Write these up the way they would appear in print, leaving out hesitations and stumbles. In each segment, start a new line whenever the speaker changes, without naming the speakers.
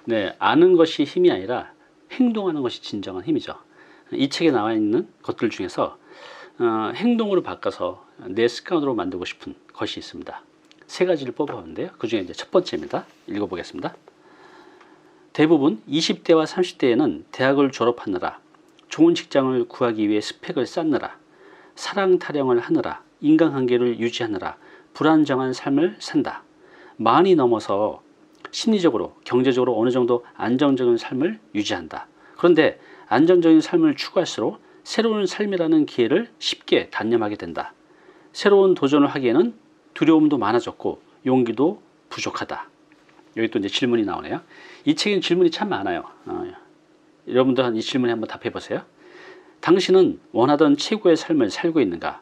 네, 아는 것이 힘이 아니라 행동하는 것이 진정한 힘이죠. 이 책에 나와 있는 것들 중에서 행동으로 바꿔서 내 습관으로 만들고 싶은 것이 있습니다. 세 가지를 뽑아봤는데요. 그 중에 이제 첫 번째입니다. 읽어보겠습니다. 대부분 20대와 30대에는 대학을 졸업하느라, 좋은 직장을 구하기 위해 스펙을 쌓느라, 사랑 타령을 하느라, 인간관계를 유지하느라 불안정한 삶을 산다. 많이 넘어서 심리적으로, 경제적으로 어느 정도 안정적인 삶을 유지한다. 그런데 안정적인 삶을 추구할수록 새로운 삶이라는 기회를 쉽게 단념하게 된다. 새로운 도전을 하기에는 두려움도 많아졌고 용기도 부족하다. 여기 또 이제 질문이 나오네요. 이 책엔 질문이 참 많아요. 여러분들 이 질문에 한번 답해 보세요. 당신은 원하던 최고의 삶을 살고 있는가?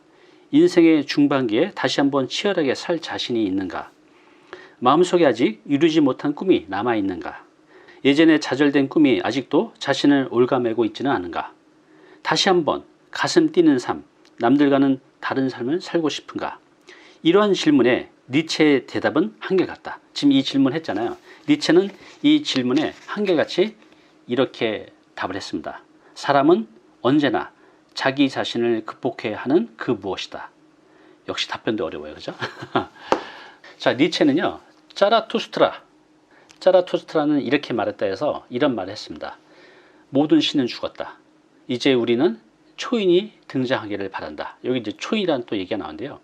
인생의 중반기에 다시 한번 치열하게 살 자신이 있는가? 마음속에 아직 이루지 못한 꿈이 남아있는가? 예전에 좌절된 꿈이 아직도 자신을 올가매고 있지는 않은가? 다시 한번 가슴 뛰는 삶, 남들과는 다른 삶을 살고 싶은가? 이러한 질문에 니체의 대답은 한결같다. 지금 이 질문 했잖아요. 니체는 이 질문에 한결같이 이렇게 답을 했습니다. 사람은 언제나 자기 자신을 극복해야 하는 그 무엇이다. 역시 답변도 어려워요. 그죠? 자, 니체는요. 짜라투스트라는 이렇게 말했다 해서 이런 말을 했습니다. 모든 신은 죽었다. 이제 우리는 초인이 등장하기를 바란다. 여기 이제 초인이라는 또 얘기가 나오는데요.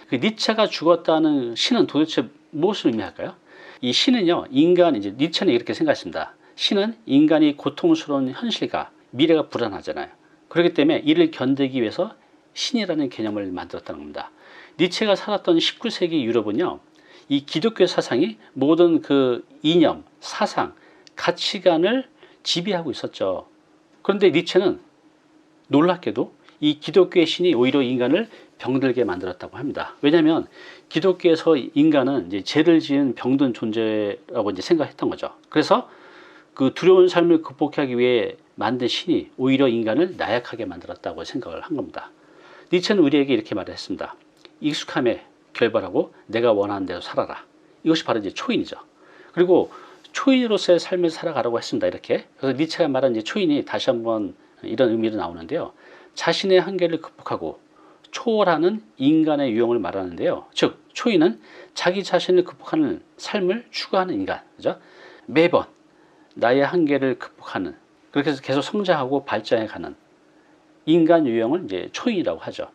그 니체가 죽었다는 신은 도대체 무엇을 의미할까요? 이 신은요, 이제 니체는 이렇게 생각했습니다. 신은 인간이 고통스러운 현실과 미래가 불안하잖아요. 그렇기 때문에 이를 견디기 위해서 신이라는 개념을 만들었다는 겁니다. 니체가 살았던 19세기 유럽은요, 이 기독교 사상이 모든 그 이념, 사상, 가치관을 지배하고 있었죠. 그런데 니체는 놀랍게도 이 기독교의 신이 오히려 인간을 병들게 만들었다고 합니다. 왜냐하면 기독교에서 인간은 이제 죄를 지은 병든 존재라고 이제 생각했던 거죠. 그래서 그 두려운 삶을 극복하기 위해 만든 신이 오히려 인간을 나약하게 만들었다고 생각을 한 겁니다. 니체는 우리에게 이렇게 말했습니다. 익숙함에 결발하고 내가 원하는 대로 살아라. 이것이 바로 이제 초인이죠. 그리고 초인으로서의 삶을 살아가라고 했습니다. 이렇게. 그래서 니체가 말한 이제 초인이 다시 한번 이런 의미로 나오는데요. 자신의 한계를 극복하고 초월하는 인간의 유형을 말하는데요. 즉, 초인은 자기 자신을 극복하는 삶을 추구하는 인간. 그죠? 매번 나의 한계를 극복하는, 그렇게 해서 계속 성장하고 발전해가는 인간 유형을 이제 초인이라고 하죠.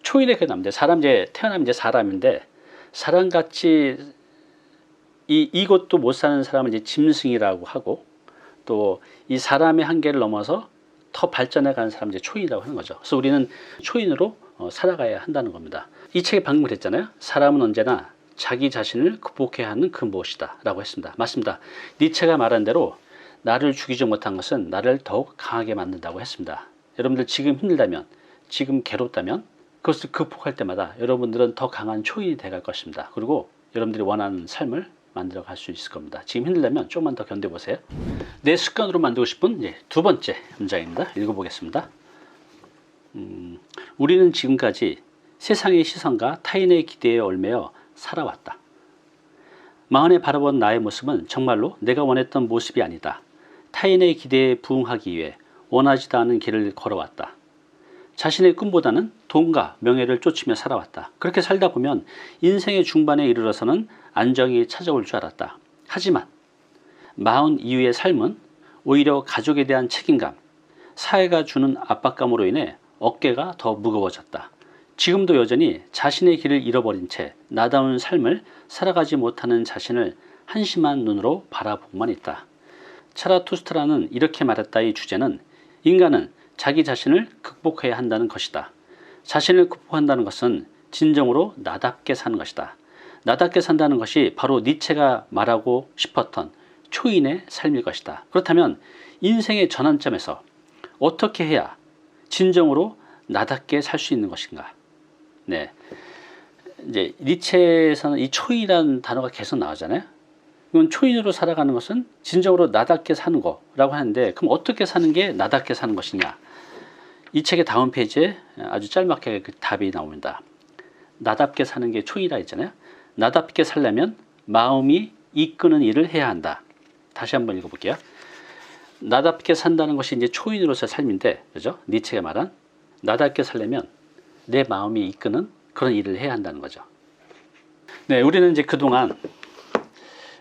초인의 그 남자, 사람 이제 태어나면 이제 사람인데, 사람같이 이것도 못 사는 사람은 이제 짐승이라고 하고, 또 이 사람의 한계를 넘어서 더 발전해가는 사람 이제 초인이라고 하는 거죠. 그래서 우리는 초인으로 살아가야 한다는 겁니다. 이 책에 방금 했잖아요. 사람은 언제나 자기 자신을 극복해야 하는 그 무엇이다 라고 했습니다. 맞습니다. 니체가 말한 대로 나를 죽이지 못한 것은 나를 더욱 강하게 만든다고 했습니다. 여러분들 지금 힘들다면, 지금 괴롭다면 그것을 극복할 때마다 여러분들은 더 강한 초인이 돼갈 것입니다. 그리고 여러분들이 원하는 삶을 만들어 갈 수 있을 겁니다. 지금 힘들다면 조금만 더 견뎌보세요. 내 습관으로 만들고 싶은 두 번째 문장입니다. 읽어보겠습니다. 우리는 지금까지 세상의 시선과 타인의 기대에 얽매여 살아왔다. 마흔에 바라본 나의 모습은 정말로 내가 원했던 모습이 아니다. 타인의 기대에 부응하기 위해 원하지도 않은 길을 걸어왔다. 자신의 꿈보다는 돈과 명예를 쫓으며 살아왔다. 그렇게 살다 보면 인생의 중반에 이르러서는 안정이 찾아올 줄 알았다. 하지만 40 이후의 삶은 오히려 가족에 대한 책임감, 사회가 주는 압박감으로 인해 어깨가 더 무거워졌다. 지금도 여전히 자신의 길을 잃어버린 채 나다운 삶을 살아가지 못하는 자신을 한심한 눈으로 바라보고만 있다. 차라투스트라는 이렇게 말했다. 이 주제는 인간은 자기 자신을 극복해야 한다는 것이다. 자신을 극복한다는 것은 진정으로 나답게 사는 것이다. 나답게 산다는 것이 바로 니체가 말하고 싶었던 초인의 삶일 것이다. 그렇다면 인생의 전환점에서 어떻게 해야 진정으로 나답게 살 수 있는 것인가? 네, 이제 니체에서는 이 초인이라는 단어가 계속 나오잖아요. 이건 초인으로 살아가는 것은 진정으로 나답게 사는 거라고 하는데, 그럼 어떻게 사는 게 나답게 사는 것이냐? 이 책의 다음 페이지에 아주 짤막하게 그 답이 나옵니다. 나답게 사는 게 초인이라 했잖아요. 나답게 살려면 마음이 이끄는 일을 해야 한다. 다시 한번 읽어볼게요. 나답게 산다는 것이 이제 초인으로서의 삶인데, 그죠? 니체가 말한 나답게 살려면 내 마음이 이끄는 그런 일을 해야 한다는 거죠. 네, 우리는 이제 그동안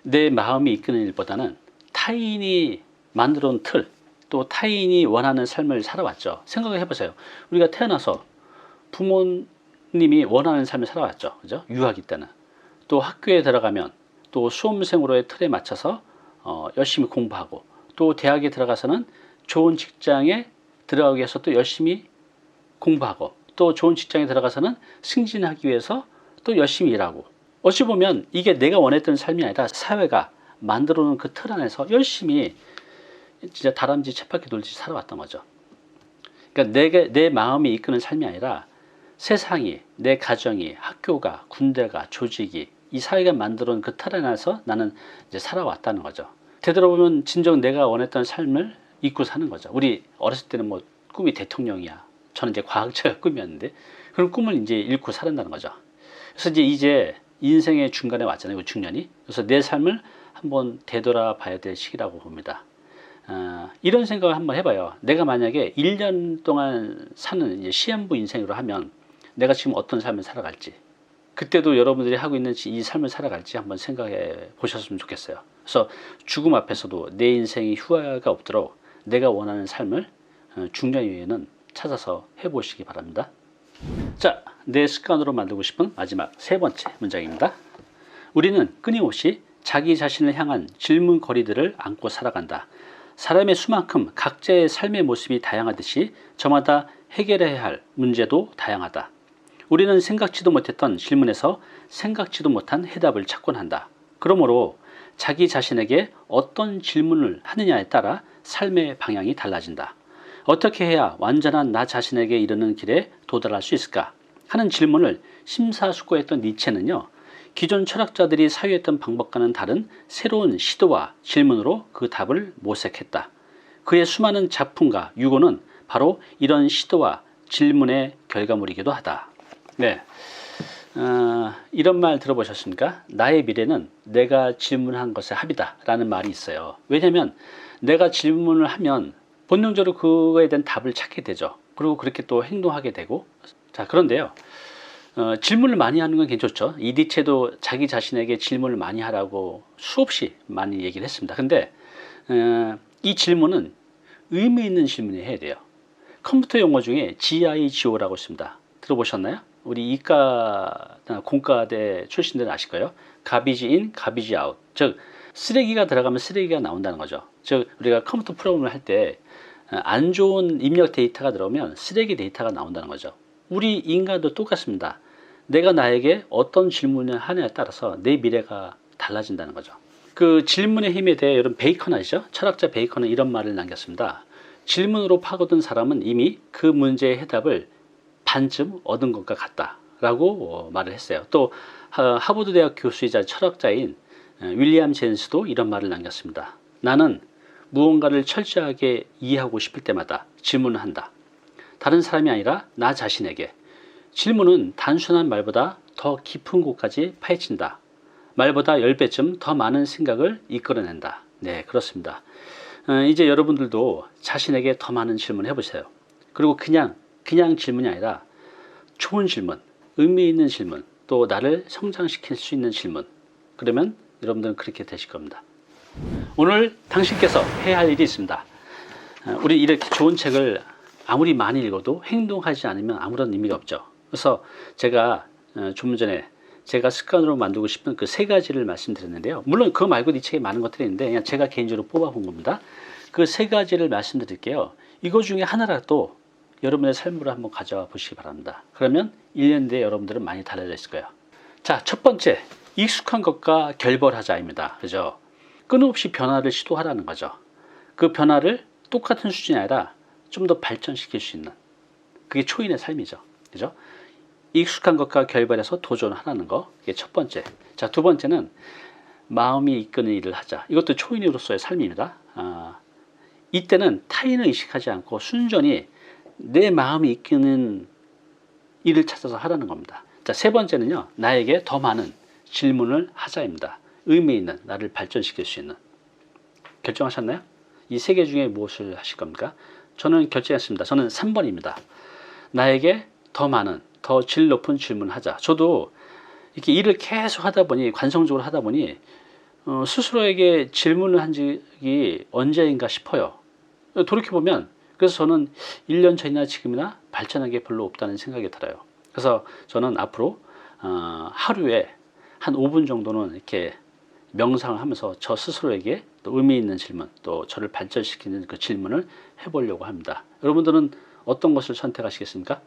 내 마음이 이끄는 일보다는 타인이 만들어 놓은 틀, 또 타인이 원하는 삶을 살아왔죠. 생각을 해보세요. 우리가 태어나서 부모님이 원하는 삶을 살아왔죠. 그죠? 유아기 때는. 또 학교에 들어가면 또 수험생으로의 틀에 맞춰서 열심히 공부하고, 또 대학에 들어가서는 좋은 직장에 들어가기 위해서 또 열심히 공부하고, 또 좋은 직장에 들어가서는 승진하기 위해서 또 열심히 일하고, 어찌 보면 이게 내가 원했던 삶이 아니라 사회가 만들어 놓은 그 틀 안에서 열심히 진짜 다람쥐 쳇바퀴 돌듯이 살아왔던 거죠. 그러니까 내 마음이 이끄는 삶이 아니라 세상이, 내 가정이, 학교가, 군대가, 조직이, 이 사회가 만들어 놓은 그 틀 안에서 나는 이제 살아왔다는 거죠. 되돌아보면 진정 내가 원했던 삶을 잊고 사는 거죠. 우리 어렸을 때는 뭐 꿈이 대통령이야. 저는 이제 과학자가 꿈이었는데 그런 꿈을 이제 잃고 살았다는 거죠. 그래서 이제 인생의 중간에 왔잖아요. 그 중년이. 그래서 내 삶을 한번 되돌아봐야 될 시기라고 봅니다. 이런 생각을 한번 해봐요. 내가 만약에 1년 동안 사는 이제 시한부 인생으로 하면 내가 지금 어떤 삶을 살아갈지, 그때도 여러분들이 하고 있는 이 삶을 살아갈지 한번 생각해 보셨으면 좋겠어요. 그래서 죽음 앞에서도 내 인생이 후회가 없도록 내가 원하는 삶을 중년 이후에는 찾아서 해보시기 바랍니다. 자, 내 습관으로 만들고 싶은 마지막 세 번째 문장입니다. 우리는 끊임없이 자기 자신을 향한 질문거리들을 안고 살아간다. 사람의 수만큼 각자의 삶의 모습이 다양하듯이 저마다 해결해야 할 문제도 다양하다. 우리는 생각지도 못했던 질문에서 생각지도 못한 해답을 찾곤 한다. 그러므로 자기 자신에게 어떤 질문을 하느냐에 따라 삶의 방향이 달라진다. 어떻게 해야 완전한 나 자신에게 이르는 길에 도달할 수 있을까 하는 질문을 심사숙고했던 니체는요, 기존 철학자들이 사유했던 방법과는 다른 새로운 시도와 질문으로 그 답을 모색했다. 그의 수많은 작품과 유고는 바로 이런 시도와 질문의 결과물이기도 하다. 네, 이런 말 들어보셨습니까? 나의 미래는 내가 질문한 것의 합이다 라는 말이 있어요. 왜냐하면 내가 질문을 하면 본능적으로 그거에 대한 답을 찾게 되죠. 그리고 그렇게 또 행동하게 되고. 자, 그런데요, 질문을 많이 하는 건 괜찮죠. 이 니체도 자기 자신에게 질문을 많이 하라고 수없이 많이 얘기를 했습니다. 근데 이 질문은 의미 있는 질문을 해야 돼요. 컴퓨터 용어 중에 GIGO라고 있습니다. 들어보셨나요? 우리 이과, 공과대 출신들은 아실 거예요. 가비지 인, 가비지 아웃. 즉, 쓰레기가 들어가면 쓰레기가 나온다는 거죠. 즉, 우리가 컴퓨터 프로그램을 할 때 안 좋은 입력 데이터가 들어오면 쓰레기 데이터가 나온다는 거죠. 우리 인간도 똑같습니다. 내가 나에게 어떤 질문을 하냐에 따라서 내 미래가 달라진다는 거죠. 그 질문의 힘에 대해 여러분 베이컨 아시죠? 철학자 베이컨은 이런 말을 남겼습니다. 질문으로 파고든 사람은 이미 그 문제의 해답을 반쯤 얻은 것과 같다라고 말을 했어요. 또 하버드 대학 교수이자 철학자인 윌리엄 제임스도 이런 말을 남겼습니다. 나는 무언가를 철저하게 이해하고 싶을 때마다 질문을 한다. 다른 사람이 아니라 나 자신에게. 질문은 단순한 말보다 더 깊은 곳까지 파헤친다. 말보다 10배쯤 더 많은 생각을 이끌어낸다. 네, 그렇습니다. 이제 여러분들도 자신에게 더 많은 질문 해보세요. 그리고 그냥 질문이 아니라 좋은 질문, 의미 있는 질문, 또 나를 성장시킬 수 있는 질문. 그러면 여러분들은 그렇게 되실 겁니다. 오늘 당신께서 해야 할 일이 있습니다. 우리 이렇게 좋은 책을 아무리 많이 읽어도 행동하지 않으면 아무런 의미가 없죠. 그래서 제가 좀 전에 제가 습관으로 만들고 싶은 그 세 가지를 말씀드렸는데요. 물론 그거 말고도 이 책에 많은 것들이 있는데 그냥 제가 개인적으로 뽑아본 겁니다. 그 세 가지를 말씀드릴게요. 이거 중에 하나라도 여러분의 삶으로 한번 가져와 보시기 바랍니다. 그러면 1년 뒤에 여러분들은 많이 달라져 있을 거예요. 자, 첫 번째, 익숙한 것과 결별하자입니다. 그죠? 끊임없이 변화를 시도하라는 거죠. 그 변화를 똑같은 수준이 아니라 좀 더 발전시킬 수 있는, 그게 초인의 삶이죠. 그죠? 익숙한 것과 결별해서 도전하라는 거, 이게 첫 번째. 자, 두 번째는 마음이 이끄는 일을 하자. 이것도 초인으로서의 삶입니다. 이때는 타인을 의식하지 않고 순전히 내 마음이 이끄는 일을 찾아서 하라는 겁니다. 자, 세 번째는요, 나에게 더 많은 질문을 하자입니다. 의미 있는, 나를 발전시킬 수 있는. 결정하셨나요? 이 세 개 중에 무엇을 하실 겁니까? 저는 결정했습니다. 저는 3번입니다. 나에게 더 많은, 더 질 높은 질문을 하자. 저도 이렇게 일을 계속 하다 보니, 관성적으로 하다 보니 스스로에게 질문을 한 적이 언제인가 싶어요. 돌이켜보면 그래서 저는 1년 전이나 지금이나 발전한 게 별로 없다는 생각이 들어요. 그래서 저는 앞으로 하루에 한 5분 정도는 이렇게 명상을 하면서 저 스스로에게 또 의미 있는 질문, 또 저를 발전시키는 그 질문을 해보려고 합니다. 여러분들은 어떤 것을 선택하시겠습니까?